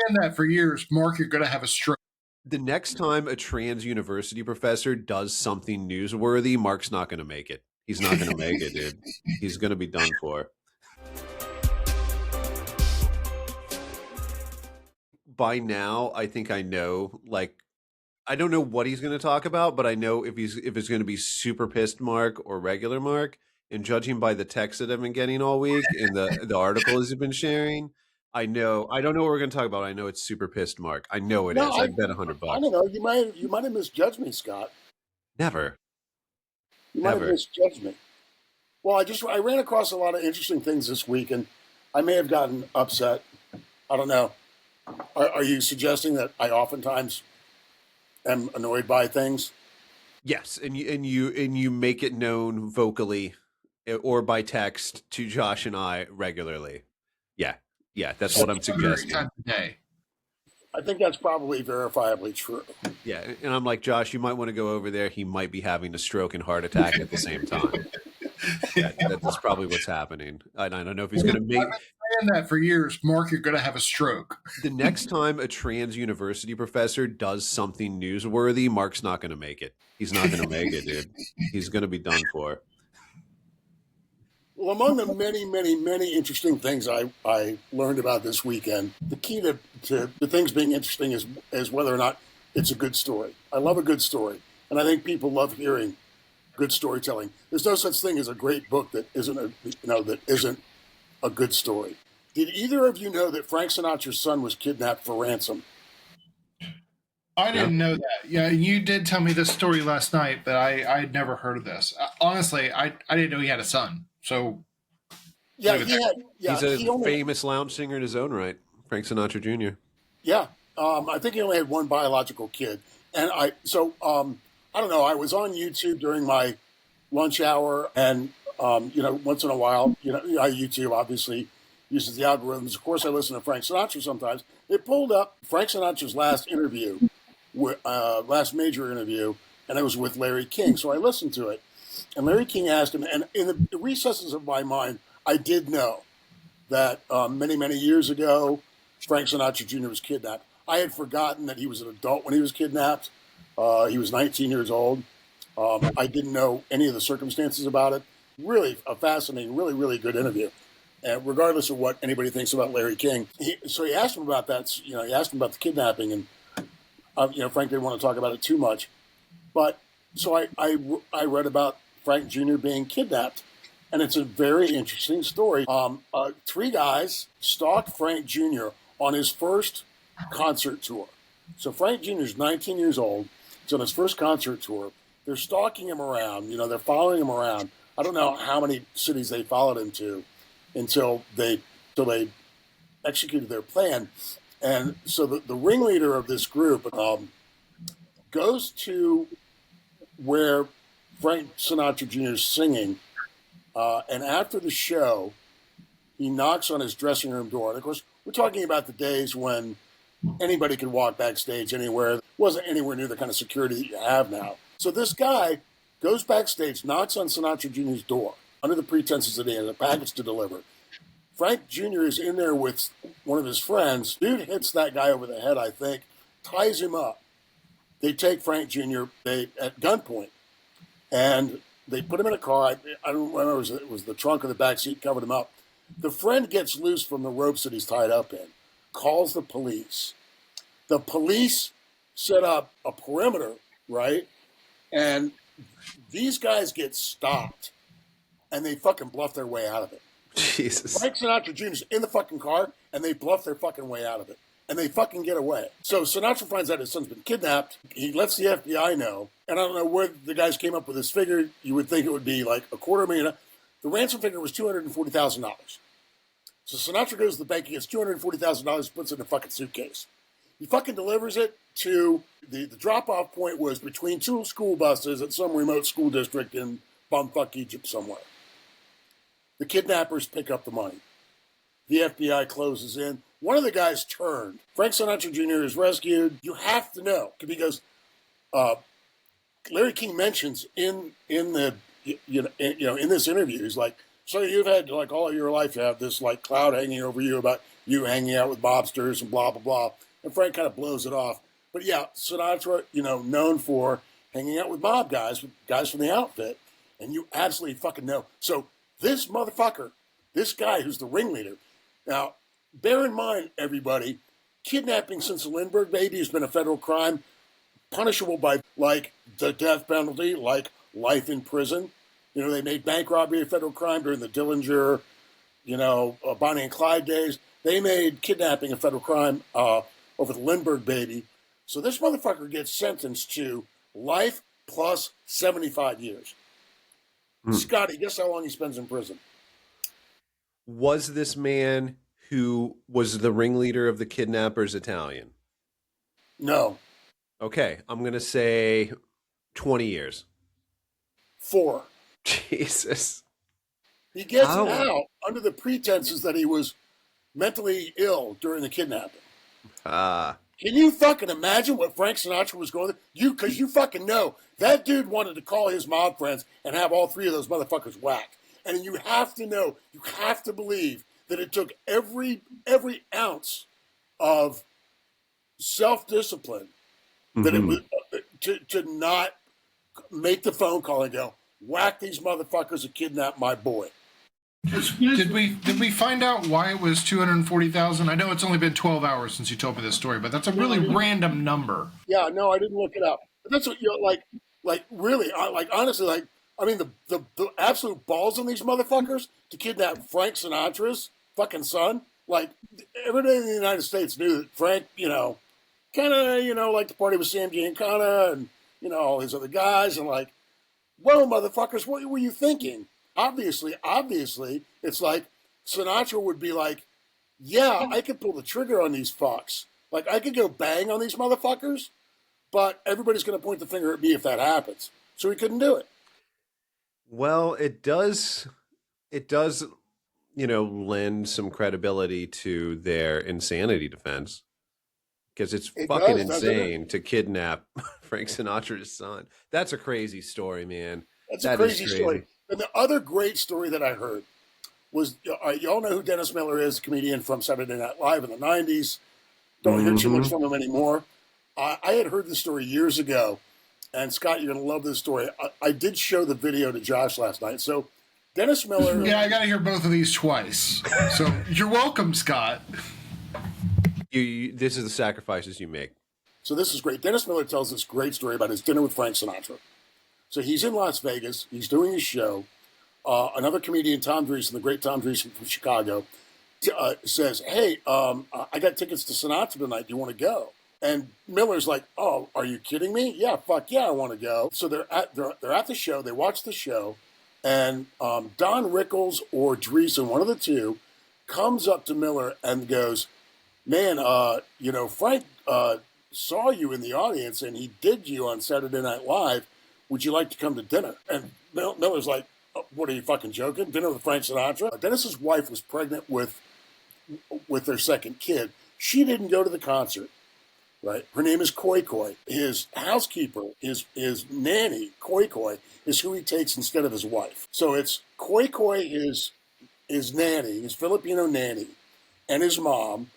saying that for years. Mark, you're going to have a stroke. The next time a trans university professor does something newsworthy, Mark's not going to make it. He's not going to make it, dude. He's going to be done for. By now, I think I know, like, I don't know what he's going to talk about, but I know if it's going to be super pissed Mark or regular Mark. And judging by the texts that I've been getting all week and the articles he's been sharing, I don't know what we're going to talk about. I know it's super pissed Mark. I know it No, is. I bet $100. I don't know. You might have misjudged me, Scott. Never. You might have Ever. misjudged me. Well, I ran across a lot of interesting things this week, and I may have gotten upset. I don't know. Are you suggesting that I oftentimes am annoyed by things? Yes, and you make it known vocally or by text to Josh and I regularly. Yeah, that's what I'm suggesting. Time of day. I think that's probably verifiably true. Yeah, and I'm like, Josh, you might want to go over there. He might be having a stroke and heart attack at the same time. That's probably what's happening. I don't know if he's going to make. I've been saying that for years. Mark, you're going to have a stroke. The next time a trans university professor does something newsworthy, Mark's not going to make it. He's not going to make it, dude. He's going to be done for. Well, among the many, many, many interesting things I learned about this weekend, the key to the things being interesting is whether or not it's a good story. I love a good story, and I think people love hearing good storytelling. There's no such thing as a great book that isn't a good story. Did either of you know that Frank Sinatra's son was kidnapped for ransom? I didn't know that. Yeah, you did tell me this story last night, but I had never heard of this. Honestly, I didn't know he had a son. So Yeah, he's a famous lounge singer in his own right, Frank Sinatra Jr. Yeah, I think he only had one biological kid, and I don't know. I was on YouTube during my lunch hour, and once in a while, YouTube obviously uses the algorithms. Of course, I listen to Frank Sinatra sometimes. It pulled up Frank Sinatra's last major interview, and it was with Larry King. So I listened to it, and Larry King asked him, and in the recesses of my mind, I did know that many, many years ago, Frank Sinatra Jr. was kidnapped. I had forgotten that he was an adult when he was kidnapped. He was 19 years old. I didn't know any of the circumstances about it. Really a fascinating, really, really good interview. And regardless of what anybody thinks about Larry King, he asked him about that. He asked him about the kidnapping, and Frank didn't want to talk about it too much. But so I read about Frank Jr. being kidnapped, and it's a very interesting story. 3 guys stalked Frank Jr. on his first concert tour. So Frank Jr. is 19 years old. He's on his first concert tour. They're stalking him around. They're following him around. I don't know how many cities they followed him to until they executed their plan. And so the ringleader of this group goes to where Frank Sinatra Jr. is singing, and after the show, he knocks on his dressing room door. And of course, we're talking about the days when anybody could walk backstage anywhere. It wasn't anywhere near the kind of security that you have now. So this guy goes backstage, knocks on Sinatra Jr.'s door under the pretenses that he has a package to deliver. Frank Jr. is in there with one of his friends. Dude hits that guy over the head, I think, ties him up. They take Frank Jr. At gunpoint, and they put him in a car. I don't remember if it was the trunk or the back seat, covered him up. The friend gets loose from the ropes that he's tied up in, calls the police. The police set up a perimeter, right? And these guys get stopped, and they fucking bluff their way out of it. Jesus. Frank Sinatra Jr.'s in the fucking car, and they bluff their fucking way out of it. And they fucking get away. So Sinatra finds out his son's been kidnapped. He lets the FBI know. And I don't know where the guys came up with this figure. You would think it would be like $250,000. The ransom figure was $240,000. So Sinatra goes to the bank, he gets $240,000, puts it in a fucking suitcase. He fucking delivers it to the drop-off point was between 2 school buses at some remote school district in bumfuck Egypt somewhere. The kidnappers pick up the money. The FBI closes in. One of the guys turned. Frank Sinatra Jr. is rescued. You have to know because Larry King mentions in this interview, he's like, so you've had like all of your life you have this like cloud hanging over you about you hanging out with mobsters and blah, blah, blah. And Frank kind of blows it off. But yeah, Sinatra, known for hanging out with mob guys, with guys from the outfit. And you absolutely fucking know. So this motherfucker, this guy who's the ringleader. Now, bear in mind, everybody, kidnapping since the Lindbergh baby has been a federal crime, punishable by, like, the death penalty, like life in prison. They made bank robbery a federal crime during the Dillinger, Bonnie and Clyde days. They made kidnapping a federal crime over the Lindbergh baby. So this motherfucker gets sentenced to life plus 75 years. Scotty, guess how long he spends in prison? Was this man who was the ringleader of the kidnappers Italian? No. Okay, I'm going to say 20 years. 4. Jesus. He gets out under the pretenses that he was mentally ill during the kidnapping. Can you fucking imagine what Frank Sinatra was going through? Because you fucking know that dude wanted to call his mob friends and have all 3 of those motherfuckers whacked. And you have to know, you have to believe that it took every ounce of self-discipline that it was to not make the phone call and go, whack these motherfuckers and kidnap my boy. Did we find out why it was 240,000? I know it's only been 12 hours since you told me this story, but that's a really random number. Yeah, no, I didn't look it up. But that's what like really, honestly, I mean, the absolute balls on these motherfuckers to kidnap Frank Sinatra's fucking son. Like, everybody in the United States knew that Frank, kind of, liked to party with Sam Giancana and, all his other guys. And like, whoa, motherfuckers, what were you thinking? Obviously, it's like Sinatra would be like, yeah, I could pull the trigger on these fucks. Like, I could go bang on these motherfuckers, but everybody's going to point the finger at me if that happens. So he couldn't do it. Well, it does, lend some credibility to their insanity defense. Because it's fucking insane to kidnap Frank Sinatra's son. That's a crazy story, man. That's a crazy story. And the other great story that I heard was, y'all know who Dennis Miller is, comedian from Saturday Night Live in the 90s. Don't hear too much from him anymore. I had heard this story years ago. And Scott, you're going to love this story. I did show the video to Josh last night. So Dennis Miller... Yeah, I got to hear both of these twice. So you're welcome, Scott. This is the sacrifices you make. So this is great. Dennis Miller tells this great story about his dinner with Frank Sinatra. So he's in Las Vegas. He's doing his show. Another comedian, Tom Dreesen, the great Tom Dreesen from Chicago, says, hey, I got tickets to Sinatra tonight. Do you want to go? And Miller's like, oh, are you kidding me? Yeah, fuck yeah, I want to go. So they're at the show. They watch the show. And Don Rickles or Dreesen, one of the two, comes up to Miller and goes, man, Frank saw you in the audience and he did you on Saturday Night Live. Would you like to come to dinner? And Miller's like, oh, what, are you fucking joking? Dinner with Frank Sinatra? Dennis's wife was pregnant with their second kid. She didn't go to the concert, right? Her name is Koi Koi. His housekeeper, his nanny, Koi Koi, is who he takes instead of his wife. So it's Koi Koi, his nanny, his Filipino nanny, and his mom,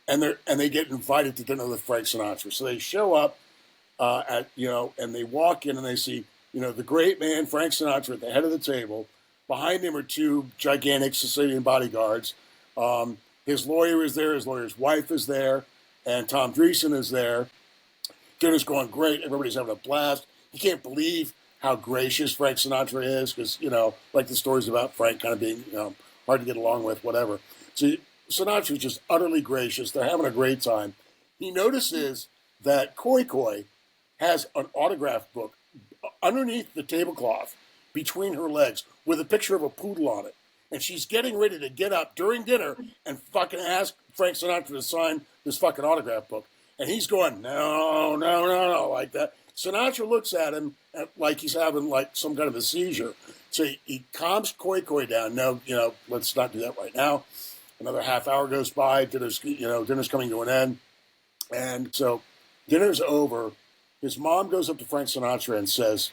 and they get invited to dinner with Frank Sinatra. So they show up and they walk in and they see, the great man, Frank Sinatra, at the head of the table. Behind him are 2 gigantic Sicilian bodyguards. His lawyer is there. His lawyer's wife is there. And Tom Dreesen is there. Dinner's going great. Everybody's having a blast. You can't believe how gracious Frank Sinatra is because, like the stories about Frank kind of being hard to get along with, whatever. So Sinatra's just utterly gracious. They're having a great time. He notices that Koi Koi has an autograph book underneath the tablecloth between her legs with a picture of a poodle on it. And she's getting ready to get up during dinner and fucking ask Frank Sinatra to sign this fucking autograph book. And he's going, no, like that. Sinatra looks at him like he's having like some kind of a seizure. So he calms Koi Koi down. No, let's not do that right now. Another half hour goes by. Dinner's coming to an end. And so dinner's over. His mom goes up to Frank Sinatra and says,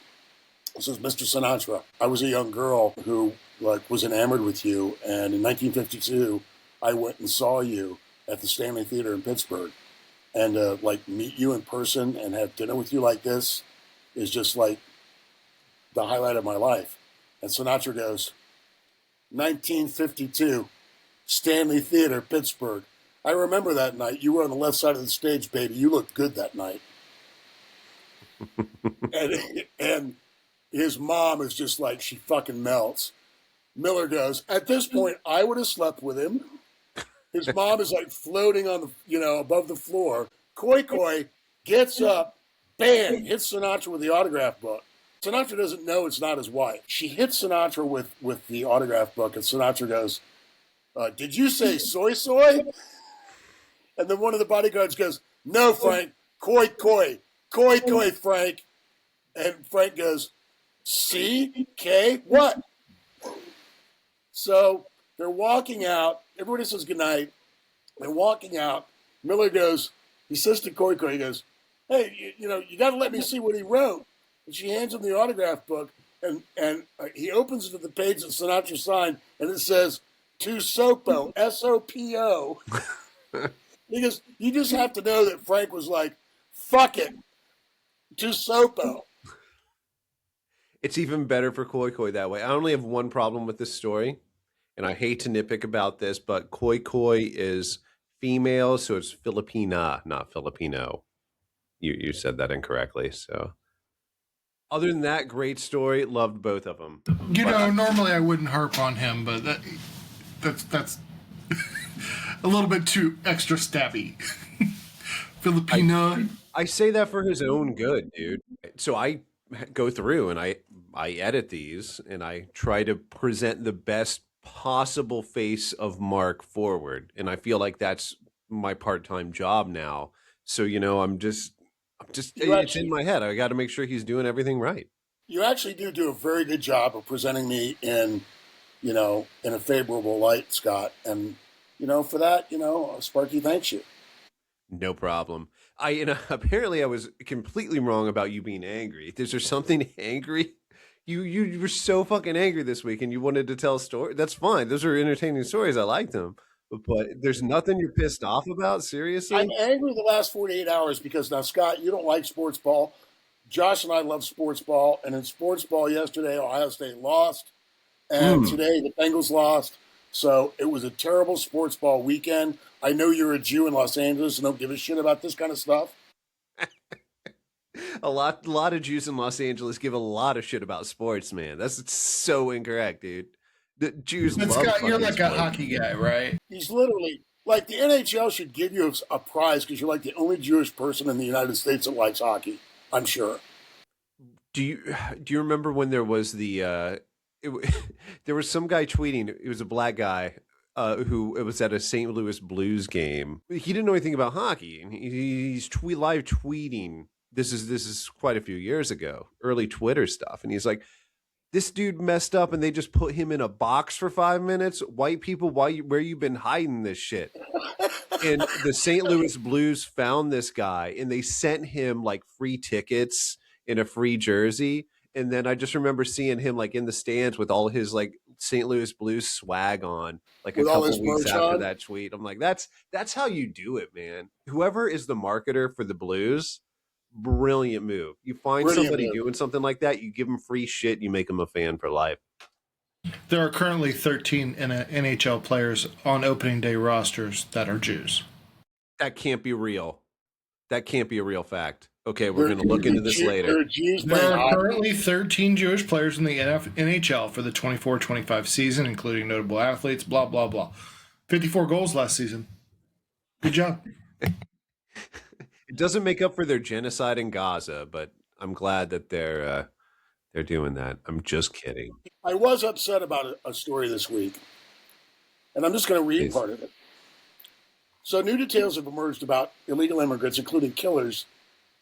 Mr. Sinatra, I was a young girl who was enamored with you. And in 1952, I went and saw you. at the Stanley Theater in Pittsburgh, and like meet you in person and have dinner with you like this is just like the highlight of my life. And Sinatra goes, 1952, Stanley Theater, Pittsburgh. I remember that night. You were on the left side of the stage, baby. You looked good that night. and his mom is just like, she fucking melts. Miller goes, at this point, I would have slept with him. His mom is like floating on the, above the floor. Koi Koi gets up, bam, hits Sinatra with the autograph book. Sinatra doesn't know it's not his wife. She hits Sinatra with the autograph book, and Sinatra goes, did you say soy soy? And then one of the bodyguards goes, no, Frank, koi koi, koi koi, Frank. And Frank goes, C-K, what? So they're walking out. Everybody says goodnight. They're walking out. Miller goes, he says to Koi Koi, he goes, hey, you got to let me see what he wrote. And she hands him the autograph book, and he opens it to the page that Sinatra signed, and it says, to Sopo, S-O-P-O. He goes, you just have to know that Frank was like, fuck it, to Sopo. It's even better for Koi Koi that way. I only have one problem with this story, and I hate to nitpick about this, but Koi Koi is female, so it's Filipina, not Filipino. You said that incorrectly, so... Other than that, great story. Loved both of them. Normally I wouldn't harp on him, but that's a little bit too extra stabby. Filipina. I say that for his own good, dude. So I go through and I edit these and I try to present the best possible face of Mark forward. And I feel like that's my part-time job now. So, I'm just it's in my head. I got to make sure he's doing everything right. You actually do a very good job of presenting me in a favorable light, Scott. And, for that, Sparky thanks you. No problem. Apparently I was completely wrong about you being angry. Is there something angry? You were so fucking angry this week and you wanted to tell a story. That's fine. Those are entertaining stories. I liked them. But there's nothing you're pissed off about? Seriously? I'm angry the last 48 hours because now, Scott, you don't like sports ball. Josh and I love sports ball. And in sports ball yesterday, Ohio State lost. And today the Bengals lost. So it was a terrible sports ball weekend. I know you're a Jew in Los Angeles and don't give a shit about this kind of stuff. A lot of Jews in Los Angeles give a lot of shit about sports, man. That's so incorrect, dude. The Jews love Scott, you're like sports. a hockey guy, right? He's literally like the NHL should give you a prize because you're like the only Jewish person in the United States that likes hockey. I'm sure. Do you remember when there was there was some guy tweeting? It was a black guy who it was at a St. Louis Blues game. He didn't know anything about hockey, and he's live tweeting. This is quite a few years ago, early Twitter stuff, and he's like, this dude messed up and they just put him in a box for 5 minutes. White people, where you been hiding this shit? And the St. Louis Blues found this guy and they sent him like free tickets in a free jersey. And then I just remember seeing him like in the stands with all his like St. Louis Blues swag on, like a couple weeks after that tweet. I'm like, that's how you do it, man. Whoever is the marketer for the Blues, brilliant move. You find somebody doing something like that, you give them free shit, you make them a fan for life. There are currently 13 NHL players on opening day rosters that are Jews. That can't be real. That can't be a real fact. Okay, we're going to look into this later. There are currently 13 Jewish players in the NHL for the 24-25 season, including notable athletes, blah, blah, blah. 54 goals last season. Good job. It doesn't make up for their genocide in Gaza, but I'm glad that they're doing that. I'm just kidding. I was upset about a story this week, and I'm just going to read part of it. So new details have emerged about illegal immigrants, including killers,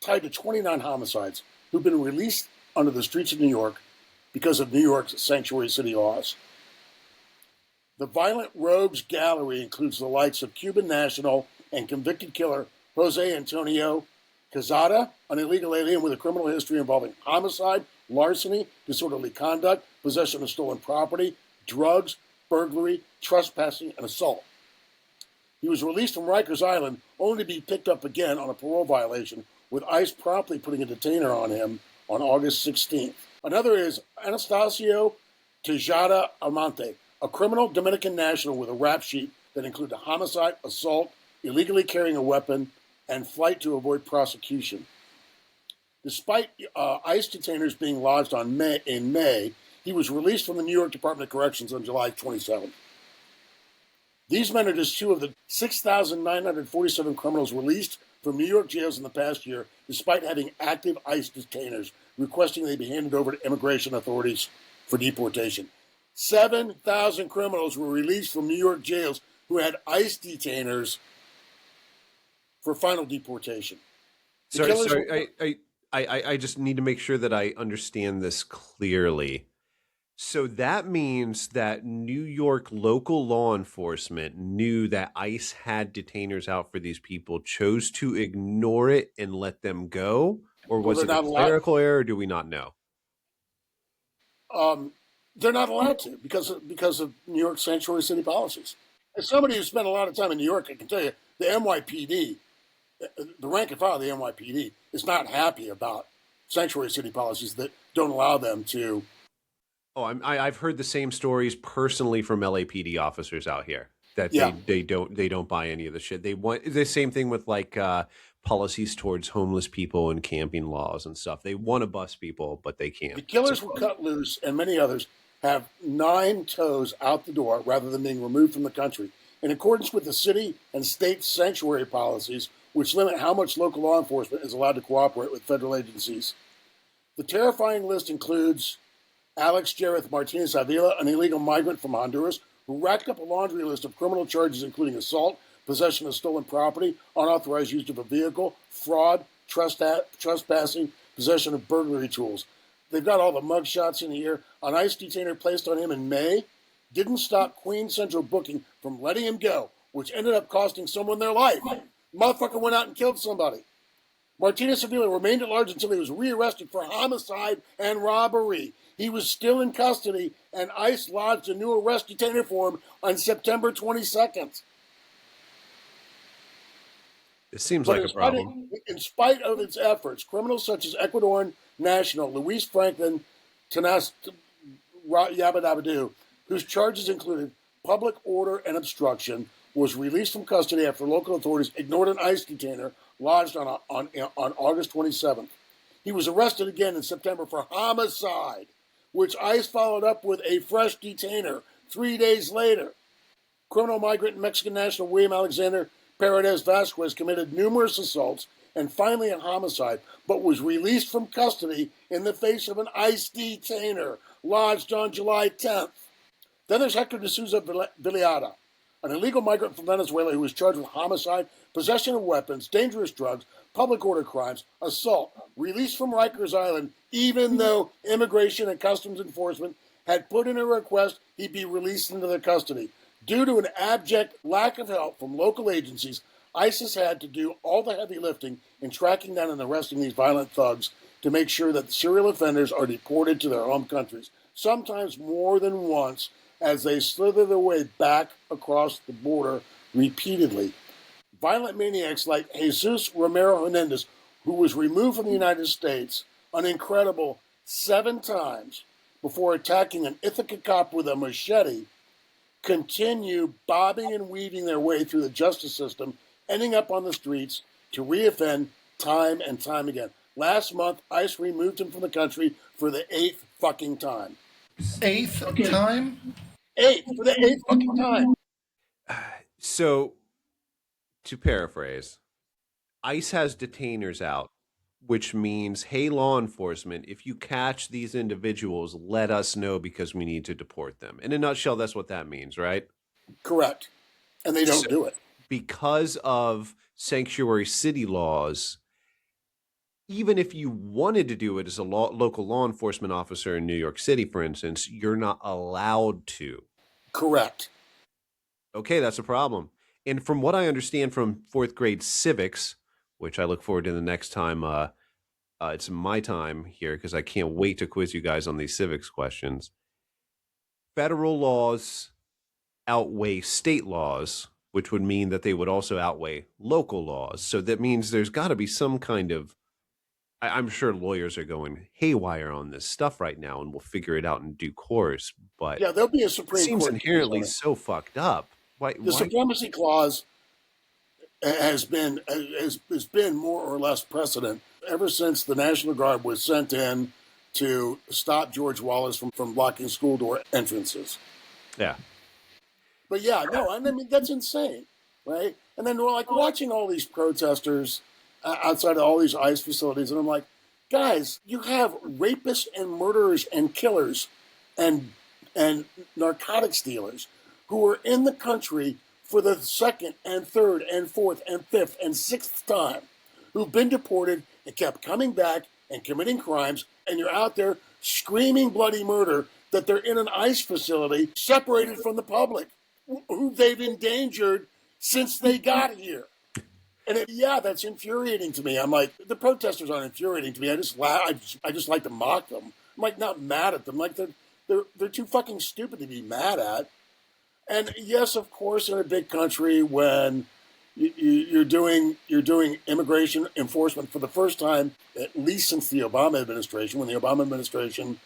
tied to 29 homicides who've been released onto the streets of New York because of New York's sanctuary city laws. The violent rogues gallery includes the likes of Cuban national and convicted killer Jose Antonio Quezada, an illegal alien with a criminal history involving homicide, larceny, disorderly conduct, possession of stolen property, drugs, burglary, trespassing, and assault. He was released from Rikers Island only to be picked up again on a parole violation, with ICE promptly putting a detainer on him on August 16th. Another is Anastasio Tejada Almonte, a criminal Dominican national with a rap sheet that included homicide, assault, illegally carrying a weapon, and flight to avoid prosecution. Despite ICE detainers being lodged in May, he was released from the New York Department of Corrections on July 27th. These men are just two of the 6,947 criminals released from New York jails in the past year, despite having active ICE detainers requesting they be handed over to immigration authorities for deportation. 7,000 criminals were released from New York jails who had ICE detainers for final deportation. I just need to make sure that I understand this clearly. So that means that New York local law enforcement knew that ICE had detainers out for these people, chose to ignore it and let them go? Or was it a clerical error, or do we not know? They're not allowed to because of New York sanctuary city policies. As somebody who spent a lot of time in New York, I can tell you the NYPD, the rank and file of the NYPD, is not happy about sanctuary city policies that don't allow them to. Oh, I've heard the same stories personally from LAPD officers out here that they don't buy any of the shit. They want the same thing with like policies towards homeless people and camping laws and stuff. They want to bust people, but they can't. The killers were cut loose, and many others have 9 toes out the door rather than being removed from the country, in accordance with the city and state sanctuary policies, which limit how much local law enforcement is allowed to cooperate with federal agencies. The terrifying list includes Alex Jareth Martinez Avila, an illegal migrant from Honduras, who racked up a laundry list of criminal charges including assault, possession of stolen property, unauthorized use of a vehicle, fraud, trespassing, possession of burglary tools. They've got all the mugshots in here. An ICE detainer placed on him in May didn't stop Queen Central Booking from letting him go, which ended up costing someone their life. The motherfucker went out and killed somebody. Martinez Avila remained at large until he was rearrested for homicide and robbery. He was still in custody, and ICE lodged a new arrest detainer for him on September 22nd. It seems like a problem. In spite of its efforts, criminals such as Ecuadorian national Luis Franklin Tanas Yabadabadu, whose charges included public order and obstruction, was released from custody after local authorities ignored an ICE detainer lodged on August 27th. He was arrested again in September for homicide, which ICE followed up with a fresh detainer 3 days later. Criminal migrant Mexican national William Alexander Paredes Vasquez committed numerous assaults and finally a homicide, but was released from custody in the face of an ICE detainer lodged on July 10th. Then there's Hector de Souza Villada, an illegal migrant from Venezuela who was charged with homicide, possession of weapons, dangerous drugs, public order crimes, assault, released from Rikers Island, even though Immigration and Customs Enforcement had put in a request he be released into their custody. Due to an abject lack of help from local agencies, ISIS had to do all the heavy lifting in tracking down and arresting these violent thugs to make sure that the serial offenders are deported to their home countries, sometimes more than once, as they slither their way back across the border repeatedly. Violent maniacs like Jesus Romero Hernandez, who was removed from the United States an incredible 7 times before attacking an Ithaca cop with a machete, continue bobbing and weaving their way through the justice system, ending up on the streets to reoffend time and time again. Last month, ICE removed him from the country for the 8th fucking time. 8th time? 8th, for the 8th fucking time. So, to paraphrase, ICE has detainers out, which means, hey, law enforcement, if you catch these individuals, let us know because we need to deport them. In a nutshell, that's what that means, right? Correct. And they don't do it. Because of sanctuary city laws, even if you wanted to do it as a local law enforcement officer in New York City, for instance, you're not allowed to. Correct. Okay, that's a problem. And from what I understand from 4th grade civics, which I look forward to the next time it's my time here because I can't wait to quiz you guys on these civics questions. Federal laws outweigh state laws which would mean that they would also outweigh local laws. So that means there's got to be some kind of, I'm sure lawyers are going haywire on this stuff right now, and we'll figure it out in due course. But Yeah, there'll be a it Supreme seems Court case on inherently it. so fucked up. Why? The supremacy clause has been more or less precedent ever since the National Guard was sent in to stop George Wallace from blocking school door entrances. Yeah. But yeah, no, I mean that's insane, right? And then we're like watching all these protesters outside of all these ICE facilities, and I'm like, guys, you have rapists and murderers and killers, and narcotics dealers who are in the country for the second and third and fourth and fifth and sixth time, who've been deported and kept coming back and committing crimes, and you're out there screaming bloody murder that they're in an ICE facility separated from the public, who they've endangered since they got here. And that's infuriating to me. I'm like, the protesters aren't infuriating to me. I just like to mock them. I'm like not mad at them. Like they're too fucking stupid to be mad at. And yes, of course, in a big country when you're doing immigration enforcement for the first time, at least since the Obama administration, when the Obama administration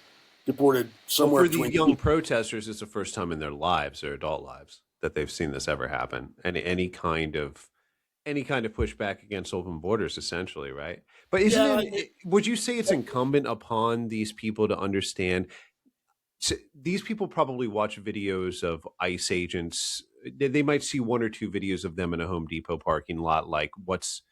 deported somewhere for between the young protesters, it's the first time in their lives, their adult lives, that they've seen this ever happen. And any kind of pushback against open borders, essentially, right? But would you say it's incumbent upon these people to understand? So these people probably watch videos of ICE agents. They might see one or two videos of them in a Home Depot parking lot, like what's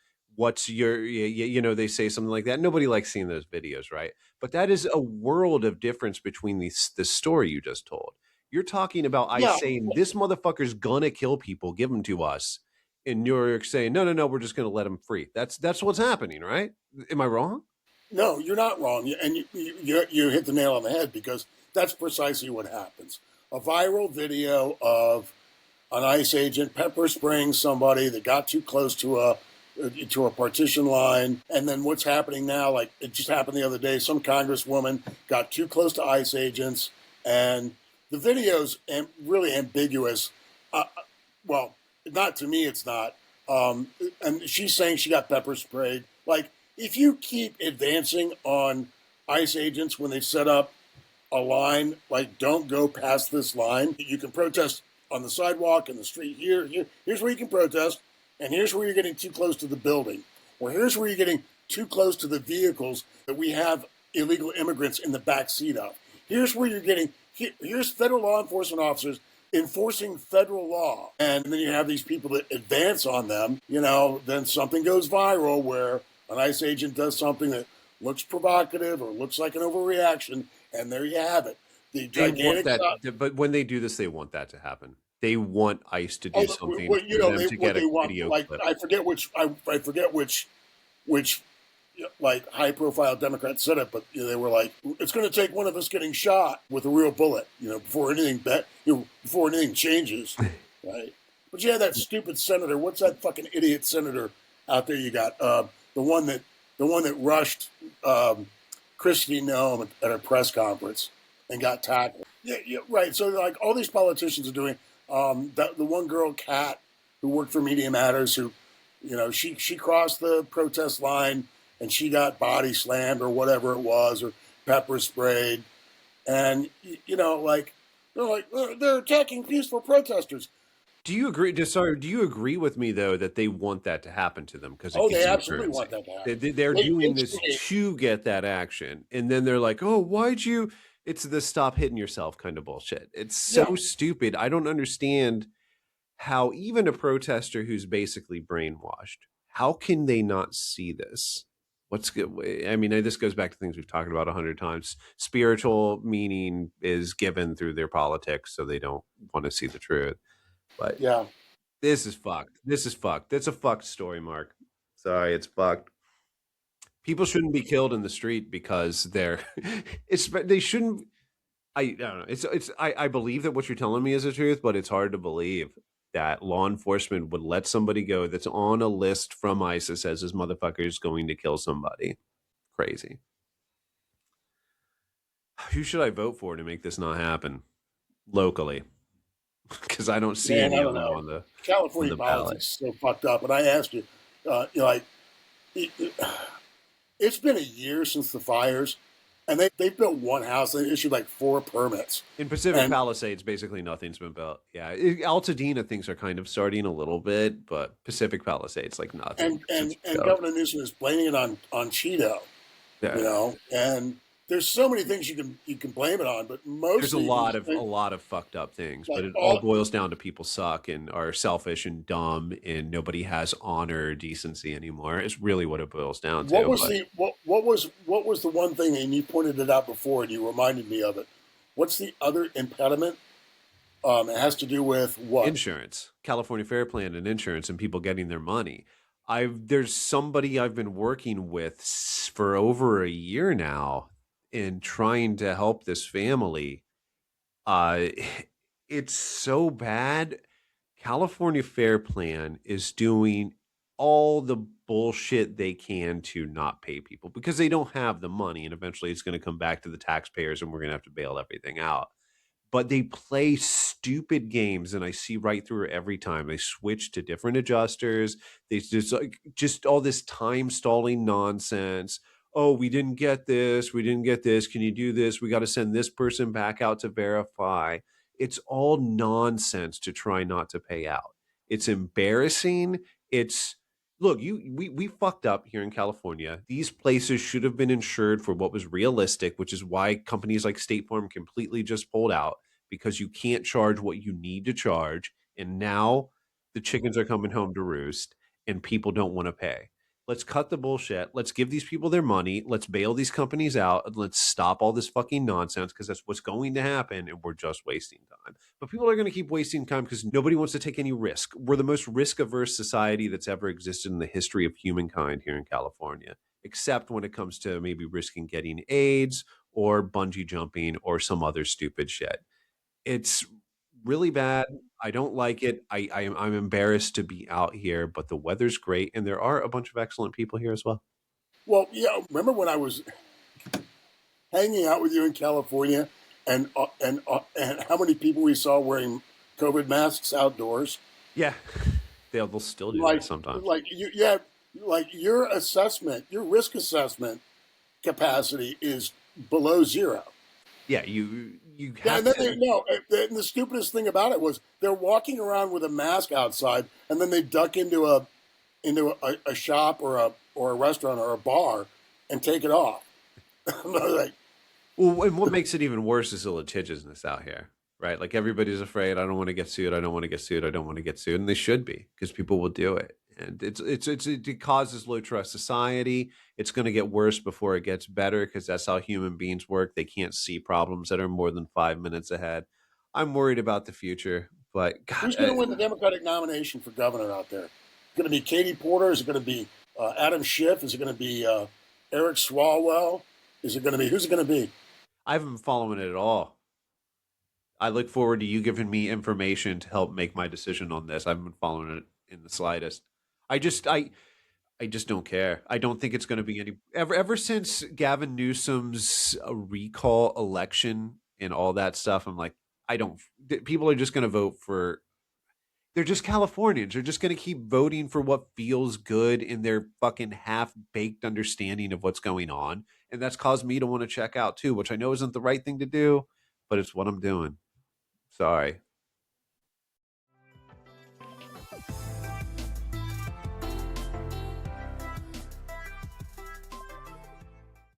your, they say something like that. Nobody likes seeing those videos, right? But that is a world of difference between the story you just told. You're talking about ICE saying this motherfucker's gonna kill people, give them to us. In New York saying, no, we're just going to let him free. That's what's happening, right? Am I wrong? No, you're not wrong. And you hit the nail on the head, because that's precisely what happens. A viral video of an ICE agent pepper spraying somebody that got too close to a partition line. And then what's happening now, like it just happened the other day, some congresswoman got too close to ICE agents, and the video's really ambiguous. Well, not to me, it's not. And she's saying she got pepper sprayed. Like, if you keep advancing on ICE agents when they set up a line, like, don't go past this line. You can protest on the sidewalk, in the street. Here's where you can protest, and here's where you're getting too close to the building. Or here's where you're getting too close to the vehicles that we have illegal immigrants in the back seat of. Here's where you're getting, here's federal law enforcement officers enforcing federal law. And then you have these people that advance on them, then something goes viral where an ICE agent does something that looks provocative or looks like an overreaction, and there you have it. The gigantic but when they do this, they want that to happen. They want ICE to do something for them to get a video clip. I forget which like high profile Democrats said it, but they were like, it's going to take one of us getting shot with a real bullet, before anything changes, right? But you had that stupid senator. What's that fucking idiot senator out there? You got the one that rushed Christy Noem at a press conference and got tackled. Yeah, right. So like all these politicians are doing. The one girl, Kat, who worked for Media Matters, who, she crossed the protest line and she got body slammed or whatever it was, or pepper sprayed, and they're attacking peaceful protesters. Do you agree? Do you agree with me though that they want that to happen to them? Because they absolutely want that to happen. They're doing this to get that action, and then they're like, "Oh, why'd you?" It's the stop hitting yourself kind of bullshit. It's so stupid. I don't understand how even a protester who's basically brainwashed, how can they not see this? What's good? I mean, this goes back to things we've talked about 100 times. Spiritual meaning is given through their politics, so they don't want to see the truth. But this is fucked. This is fucked. That's a fucked story, Mark. Sorry, it's fucked. People shouldn't be killed in the street because they shouldn't. I don't know. I believe that what you're telling me is the truth, but it's hard to believe that law enforcement would let somebody go that's on a list from ICE that says this motherfucker is going to kill somebody. Crazy. Who should I vote for to make this not happen locally? because I don't see Man, any I of don't them know. on the California ballot. politics is so fucked up. And I asked you, like, it, it's been a year since the fires, and they built one house. They issued like 4 permits, In Pacific and Palisades, basically nothing's been built. Yeah, Altadena things are kind of starting a little bit, but Pacific Palisades like nothing and since and we and go. Governor Newsom is blaming it on Cheeto, Yeah, and there's so many things you can blame it on, but there's a mostly lot he's of fucked up things, but like it all all. boils down to people suck and are selfish and dumb, and nobody has honor or decency anymore. It's really what it boils down What to. was But what was the one thing, and you pointed it out before, and you reminded me of it. What's the other impediment? It has to do with what? insurance, California Fair Plan, and insurance, and people getting their money. There's somebody I've been working with for over a year now in trying to help this family. Uh, it's so bad. California Fair Plan is doing all the bullshit they can to not pay people because they don't have the money, and eventually it's going to come back to the taxpayers, and we're going to have to bail everything out. But they play stupid games, and I see right through it every time. They switch to different adjusters. They just all this time stalling nonsense. Oh, we didn't get this. We didn't get this. Can you do this? We got to send this person back out to verify. It's all nonsense to try not to pay out. It's embarrassing. It's look, we fucked up here in California. These places should have been insured for what was realistic, which is why companies like State Farm completely just pulled out because you can't charge what you need to charge. And now the chickens are coming home to roost and people don't want to pay. Let's cut the bullshit. Let's give these people their money. Let's bail these companies out. And let's stop all this fucking nonsense because that's what's going to happen. And we're just wasting time. But people are going to keep wasting time because nobody wants to take any risk. We're the most risk averse society that's ever existed in the history of humankind here in California, except when it comes to maybe risking getting AIDS or bungee jumping or some other stupid shit. It's really bad. I don't like it. I'm embarrassed to be out here, but the weather's great, and there are a bunch of excellent people here as well. Well, yeah. Remember when I was hanging out with you in California, and how many people we saw wearing COVID masks outdoors? Yeah, they'll still do that Like, sometimes. like you, yeah, like your assessment, your risk assessment capacity is below zero. Yeah, you Yeah, have and then to. no, and the stupidest thing about it was they're walking around with a mask outside, and then they duck into a shop or a restaurant or a bar and take it off. Like, Well, and what makes it even worse is the litigiousness out here, right? Like everybody's afraid. I don't want to get sued. I don't want to get sued. I don't want to get sued, and they should be because people will do it. And it causes low trust society. It's going to get worse before it gets better because that's how human beings work. They can't see problems that are more than 5 minutes ahead. I'm worried about the future, but God, who's going to win the Democratic nomination for governor out there? Is it going to be Katie Porter? Is it going to be Adam Schiff? Is it going to be Eric Swalwell? Is it going to be who's it going to be? I haven't been following it at all. I look forward to you giving me information to help make my decision on this. I haven't been following it in the slightest. I just I just don't care. I don't think it's going to be any ever since Gavin Newsom's recall election and all that stuff. I'm like, I don't. People are just going to vote for. They're just Californians. They're just going to keep voting for what feels good in their fucking half baked understanding of what's going on, and that's caused me to want to check out too, which I know isn't the right thing to do, but it's what I'm doing. Sorry.